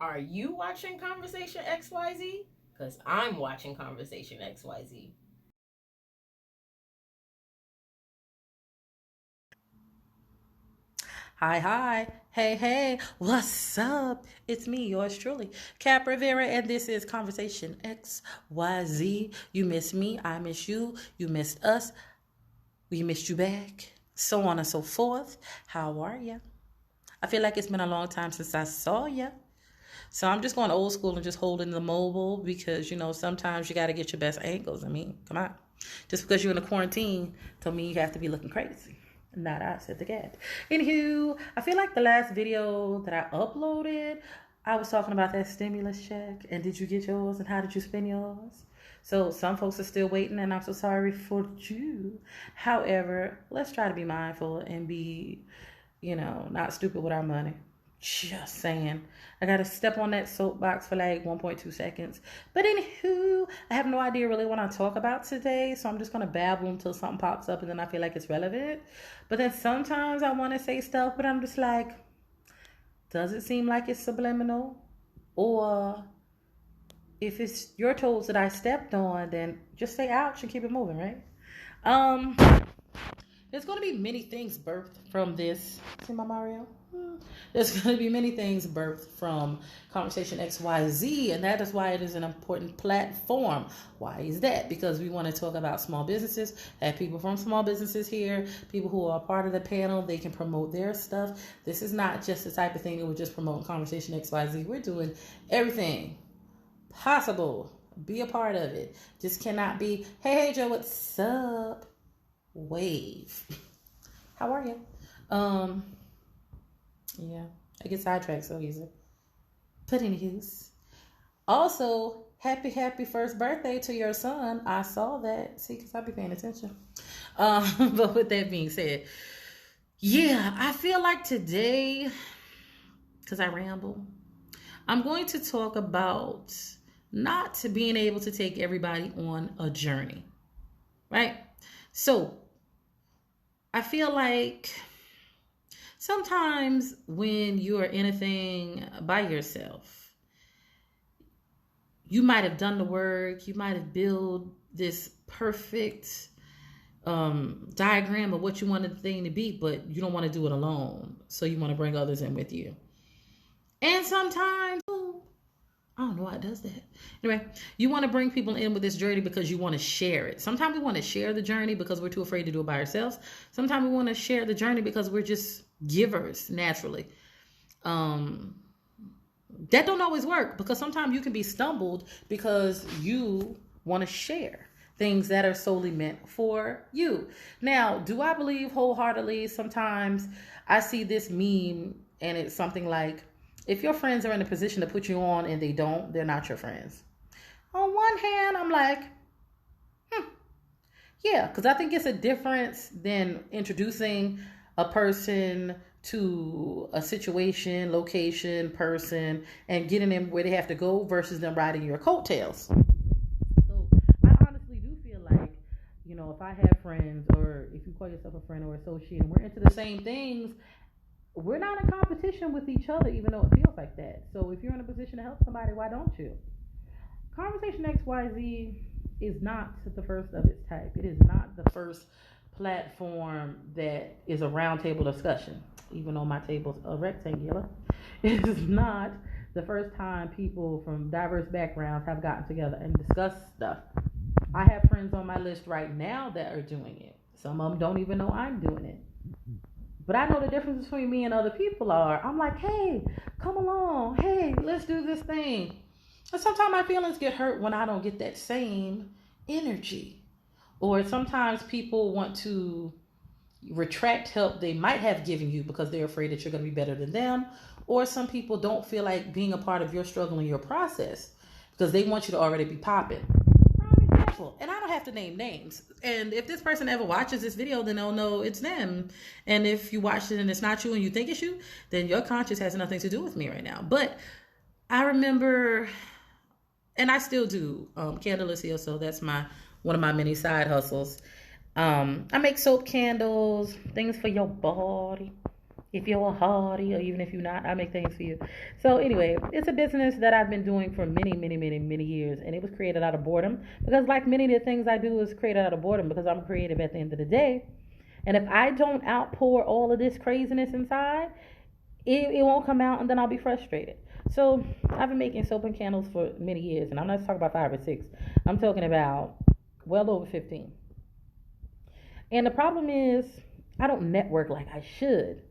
Are you watching Conversation XYZ? Because I'm watching Conversation XYZ. Hi, hi. Hey, hey. What's up? It's me, yours truly, Cap Rivera, and this is Conversation XYZ. You miss me, I miss you, you missed us, we missed you back, so on and so forth. How are ya? I feel like it's been a long time since I saw ya. So I'm just going old school and just holding the mobile because, sometimes you got to get your best angles. I mean, come on. Just because you're in a quarantine don't mean you have to be looking crazy. Not I, said the cat. Anywho, I feel like the last video that I uploaded, I was talking about that stimulus check. And did you get yours? And how did you spend yours? So some folks are still waiting, and I'm so sorry for you. However, let's try to be mindful and be, not stupid with our money. Just saying. I gotta step on that soapbox for like 1.2 seconds. But anywho, I have no idea really what I talk about today, so I'm just gonna babble until something pops up and then I feel like it's relevant. But then sometimes I wanna say stuff, but I'm just like, does it seem like it's subliminal? Or if it's your toes that I stepped on, then just say ouch and keep it moving, right? Um, there's going to be many things birthed from this. See my Mario? There's going to be many things birthed from Conversation XYZ, and that is why it is an important platform. Why is that? Because we want to talk about small businesses, have people from small businesses here, people who are part of the panel, they can promote their stuff. This is not just the type of thing that we're just promoting Conversation XYZ. We're doing everything possible. Be a part of it. Just cannot be, hey Joe, what's up? Wave. How are you? Um, yeah, I get sidetracked so easy. But anywho's, also, happy first birthday to your son. I saw that. See, because I'll be paying attention. But with that being said, yeah, I feel like today, because I ramble, I'm going to talk about not being able to take everybody on a journey, right? So I feel like sometimes when you are in a thing by yourself, you might have done the work, you might have built this perfect diagram of what you wanted the thing to be, but you don't want to do it alone. So you want to bring others in with you. And sometimes, I don't know why it does that. Anyway, you want to bring people in with this journey because you want to share it. Sometimes we want to share the journey because we're too afraid to do it by ourselves. Sometimes we want to share the journey because we're just givers naturally. Um, that don't always work because sometimes you can be stumbled because you want to share things that are solely meant for you. Now, do I believe wholeheartedly? Sometimes I see this meme and it's something like, if your friends are in a position to put you on and they don't, they're not your friends. On one hand, I'm like, yeah, because I think it's a difference than introducing a person to a situation, location, person, and getting them where they have to go versus them riding your coattails. So I honestly do feel like, if I have friends or if you call yourself a friend or associate and we're into the same things, we're not in competition with each other, even though it feels like that. So if you're in a position to help somebody, why don't you? Conversation XYZ is not the first of its type. It is not the first platform that is a roundtable discussion, even though my table's a rectangular. It is not the first time people from diverse backgrounds have gotten together and discussed stuff. I have friends on my list right now that are doing it. Some of them don't even know I'm doing it. But I know the difference between me and other people are. I'm like, hey, come along. Hey, let's do this thing. And sometimes my feelings get hurt when I don't get that same energy. Or sometimes people want to retract help they might have given you because they're afraid that you're going to be better than them. Or some people don't feel like being a part of your struggle and your process because they want you to already be popping. Prime example, and I don't have to name names. And if this person ever watches this video, then they'll know it's them. And if you watched it and it's not you and you think it's you, then your conscience has nothing to do with me right now. But I remember, and I still do. Candle is here, so that's my one of my many side hustles. I make soap candles, things for your body. If you're a hardie or even if you're not, I make things for you. So anyway, it's a business that I've been doing for many, many, many, many years, and it was created out of boredom because, like many of the things I do, is created out of boredom because I'm creative at the end of the day. And if I don't outpour all of this craziness inside, it won't come out, and then I'll be frustrated. So I've been making soap and candles for many years, and I'm not talking about 5 or 6. I'm talking about well over 15. And the problem is, I don't network like I should.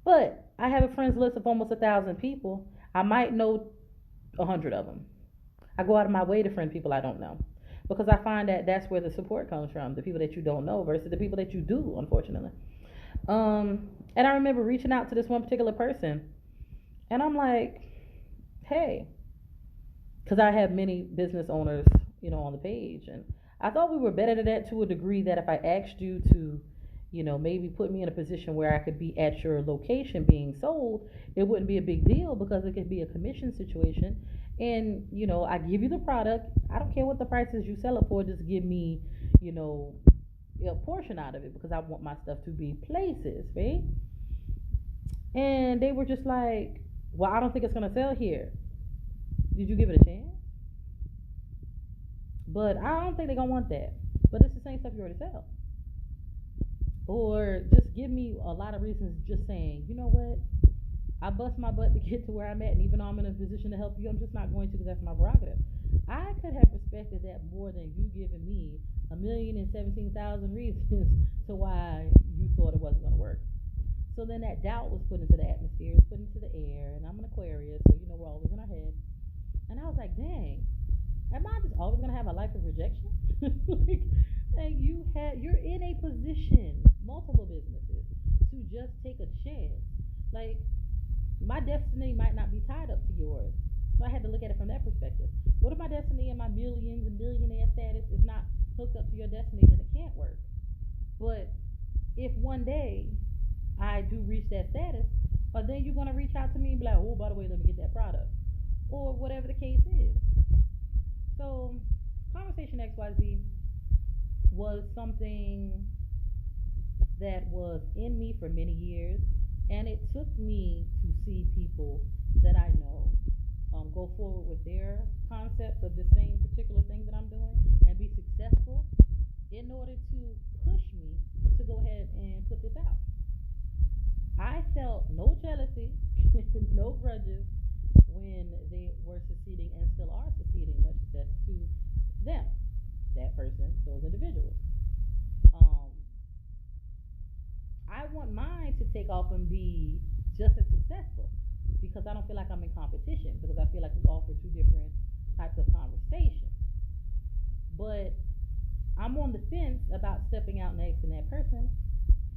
But I have a friends list of almost 1,000 people. I might know 100 of them. I go out of my way to friend people I don't know because I find that that's where the support comes from, the people that you don't know versus the people that you do, unfortunately. And I remember reaching out to this one particular person, and I'm like, hey, because I have many business owners, on the page, and I thought we were better than that to a degree that if I asked you to, maybe put me in a position where I could be at your location being sold, it wouldn't be a big deal because it could be a commission situation. And, I give you the product. I don't care what the price is you sell it for, just give me, you know, a portion out of it because I want my stuff to be places, right? And they were just like, well, I don't think it's going to sell here. Did you give it a chance? But I don't think they're going to want that. But it's the same stuff you already sell. Or just give me a lot of reasons just saying, you know what? I bust my butt to get to where I'm at, and even though I'm in a position to help you, I'm just not going to because that's my prerogative. I could have respected that more than you giving me 1,017,000 reasons to why you thought it wasn't going to work. So then that doubt was put into the atmosphere, was put into the air, and I'm an Aquarius, so we're always in our head. And I was like, dang, am I just always gonna have a life of rejection? like, and you're in a position, multiple businesses, to just take a chance. Like, my destiny might not be tied up to yours. So I had to look at it from that perspective. What if my destiny and my millions and billionaire status is not hooked up to your destiny, then it can't work. But if one day I do reach that status, or then you're gonna reach out to me and be like, oh, by the way, let me get that product. Or whatever the case is. So Conversation XYZ was something that was in me for many years, and it took me to see people that I know go forward with their concepts of the same particular thing that I'm doing and be successful in order to push me to go ahead and put this out. I felt no jealousy, no grudges when they were succeeding and still are succeeding, much success to them, that person, those individuals. Um, I want mine to take off and be just as successful because I don't feel like I'm in competition because I feel like we offer two different types of conversation. But I'm on the fence about stepping out and asking that person,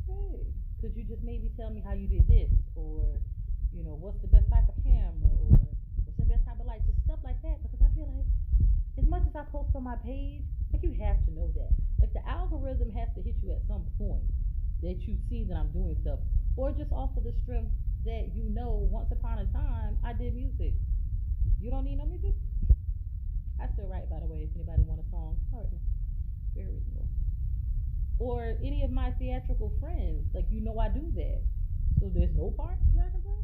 hey, could you just maybe tell me how you did this? Or, what's the best type of camera? Or what's the best type of light? Just stuff like that because I feel like as much as I post on my page, like you have to know that. Like the algorithm has to hit you at some point that you see that I'm doing stuff. Or just off of the strength that once upon a time I did music. You don't need no music? I still write, by the way, if anybody want a song. All right. Very reasonable. Or any of my theatrical friends. Like I do that. So there's no parts that I can play?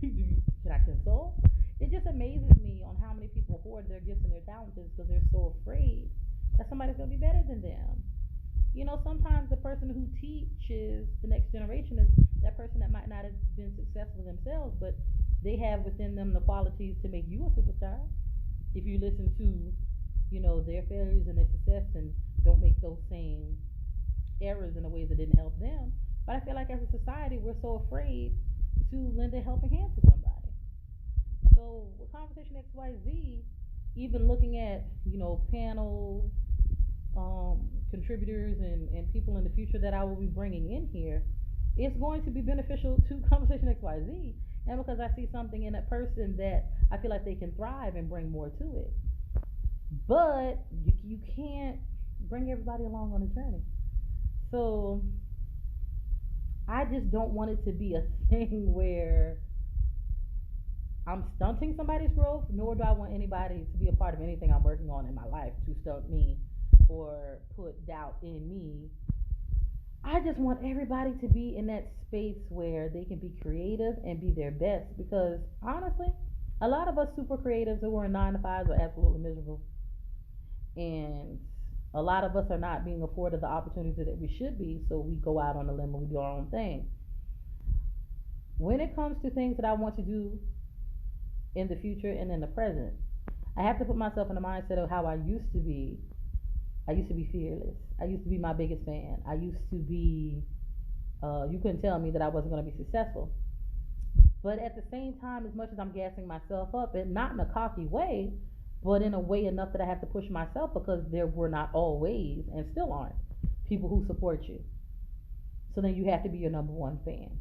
Can I consult? It just amazes me on how many people hoard their gifts and their talents because they're so afraid that somebody's gonna be better than them. Sometimes the person who teaches the next generation is that person that might not have been successful themselves, but they have within them the qualities to make you a superstar. If you listen to, their failures and their success and don't make those same errors in the ways that didn't help them. But I feel like as a society, we're so afraid to lend a helping hand to somebody. So with Conversation XYZ, even looking at, panel contributors and people in the future that I will be bringing in here, it's going to be beneficial to Conversation XYZ. And because I see something in a person that I feel like they can thrive and bring more to it. But you can't bring everybody along on the journey. So I just don't want it to be a thing where I'm stunting somebody's growth, nor do I want anybody to be a part of anything I'm working on in my life to stunt me or put doubt in me I just want everybody to be in that space where they can be creative and be their best because honestly, a lot of us super creatives who are in 9 to 5s are absolutely miserable. And a lot of us are not being afforded the opportunity that we should be, so we go out on a limb and we do our own thing. When it comes to things that I want to do in the future and in the present, I have to put myself in the mindset of how I used to be. I used to be fearless. I used to be my biggest fan. I used to be, you couldn't tell me that I wasn't going to be successful. But at the same time, as much as I'm gassing myself up, and not in a cocky way, but in a way enough that I have to push myself because there were not always, and still aren't, people who support you. So then you have to be your number one fan.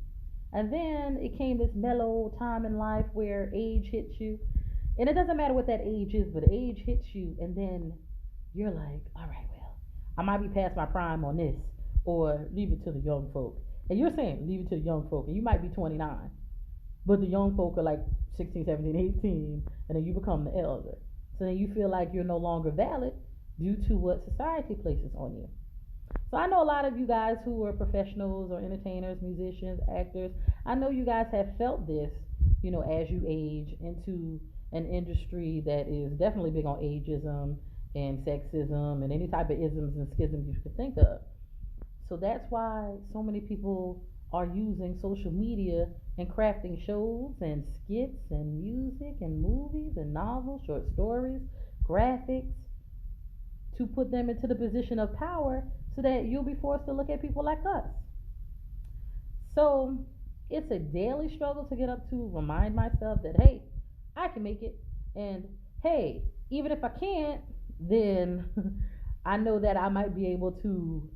And then it came this mellow time in life where age hits you. And it doesn't matter what that age is, but age hits you, and then you're like, all right, well, I might be past my prime on this, or leave it to the young folk. And you're saying leave it to the young folk, and you might be 29, but the young folk are like 16, 17, 18, and then you become the elder. So then you feel like you're no longer valid due to what society places on you. So I know a lot of you guys who are professionals or entertainers, musicians, actors. I know you guys have felt this, as you age into an industry that is definitely big on ageism and sexism and any type of isms and schisms you could think of. So that's why so many people are using social media and crafting shows and skits and music and movies and novels, short stories, graphics to put them into the position of power so that you'll be forced to look at people like us. So it's a daily struggle to get up to remind myself that, hey, I can make it. And hey, even if I can't, then I know that I might be able to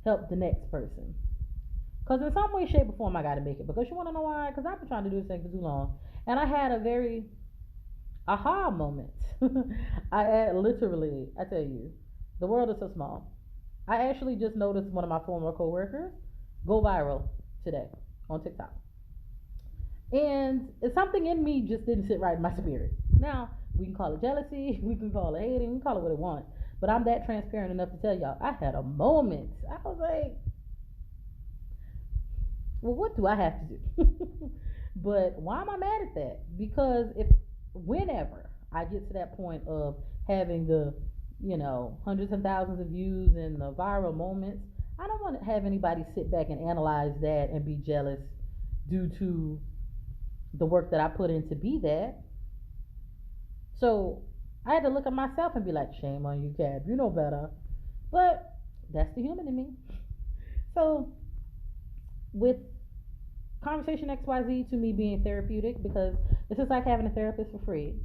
help the next person. Because in some way, shape, or form, I got to make it. Because you want to know why? Because I've been trying to do this thing for too long. And I had a very aha moment. I tell you, the world is so small. I actually just noticed one of my former coworkers go viral today on TikTok. And something in me just didn't sit right in my spirit. Now, we can call it jealousy, we can call it hating, we can call it what it want. But I'm that transparent enough to tell y'all, I had a moment. I was like, well, what do I have to do? But why am I mad at that? Because whenever I get to that point of having the, hundreds and thousands of views and the viral moments, I don't want to have anybody sit back and analyze that and be jealous due to the work that I put in to be that. So I had to look at myself and be like, shame on you, Cab. You know better. But that's the human in me. So with Conversation XYZ to me being therapeutic, because it's just like having a therapist for free.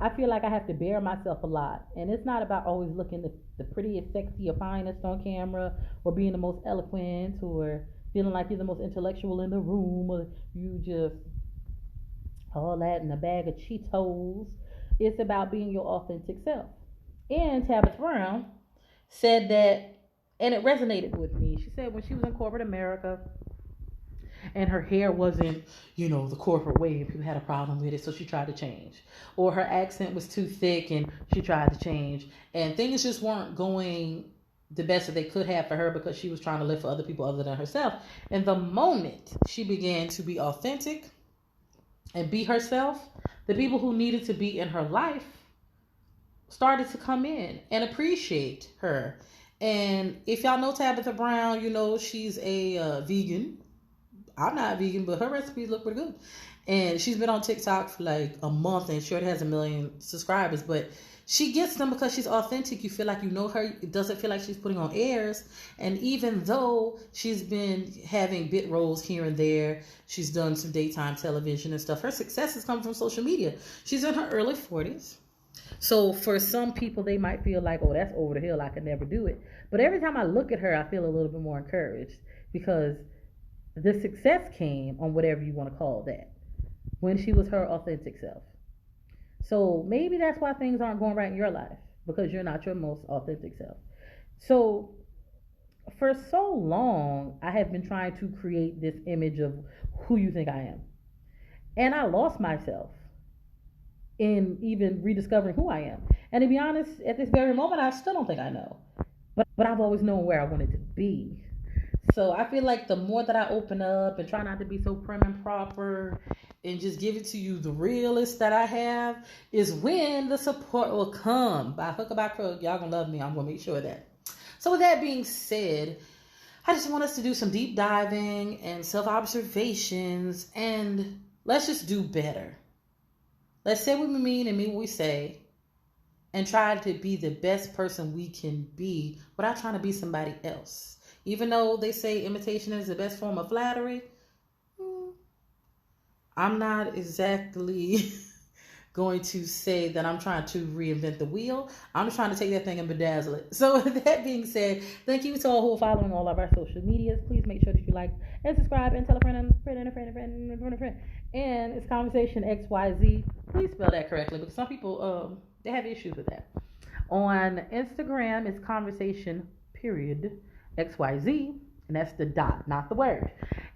I feel like I have to bear myself a lot. And it's not about always looking the prettiest, sexy, or finest on camera, or being the most eloquent, or feeling like you're the most intellectual in the room, or you just all that in a bag of Cheetos. It's about being your authentic self. And Tabitha Brown said that, and it resonated with me. She said when she was in corporate America and her hair wasn't, the corporate way, and people had a problem with it, so she tried to change. Or her accent was too thick and she tried to change. And things just weren't going the best that they could have for her because she was trying to live for other people other than herself. And the moment she began to be authentic and be herself, the people who needed to be in her life started to come in and appreciate her. And if y'all know Tabitha Brown, she's a vegan. I'm not vegan, but her recipes look pretty good. And she's been on TikTok for like a month and she already has 1 million subscribers. But she gets them because she's authentic. You feel like you know her. It doesn't feel like she's putting on airs. And even though she's been having bit roles here and there, she's done some daytime television and stuff, her success has come from social media. She's in her early 40s. So for some people, they might feel like, oh, that's over the hill. I could never do it. But every time I look at her, I feel a little bit more encouraged because the success came on whatever you want to call that when she was her authentic self. So maybe that's why things aren't going right in your life, because you're not your most authentic self. So for so long, I have been trying to create this image of who you think I am. And I lost myself in even rediscovering who I am. And to be honest, at this very moment, I still don't think I know. But I've always known where I wanted to be. So I feel like the more that I open up and try not to be so prim and proper and just give it to you the realest that I have is when the support will come. By hook or by crook, y'all gonna love me. I'm gonna make sure of that. So with that being said, I just want us to do some deep diving and self-observations, and let's just do better. Let's say what we mean and mean what we say, and try to be the best person we can be without trying to be somebody else. Even though they say imitation is the best form of flattery, I'm not exactly going to say that I'm trying to reinvent the wheel. I'm just trying to take that thing and bedazzle it. So with that being said, thank you to all who are following all of our social medias. Please make sure that you like and subscribe and tell a friend and a friend and a friend and a friend and a friend. And it's Conversation XYZ. Please spell that correctly because some people they have issues with that. On Instagram, it's conversation period XYZ, and that's the dot, not the word.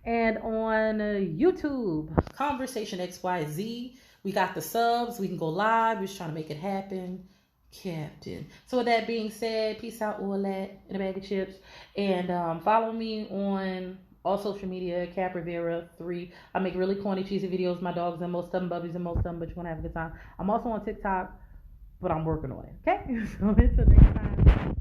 And on YouTube, Conversation XYZ. We got the subs. We can go live. We're just trying to make it happen, Captain. So with that being said, peace out, all that in a bag of chips. And follow me on all social media, Cap Rivera 3. I make really corny, cheesy videos. My dogs and most of them, bubbies and most of them, but you're going to have a good time. I'm also on TikTok, but I'm working on it. Okay? So until next time.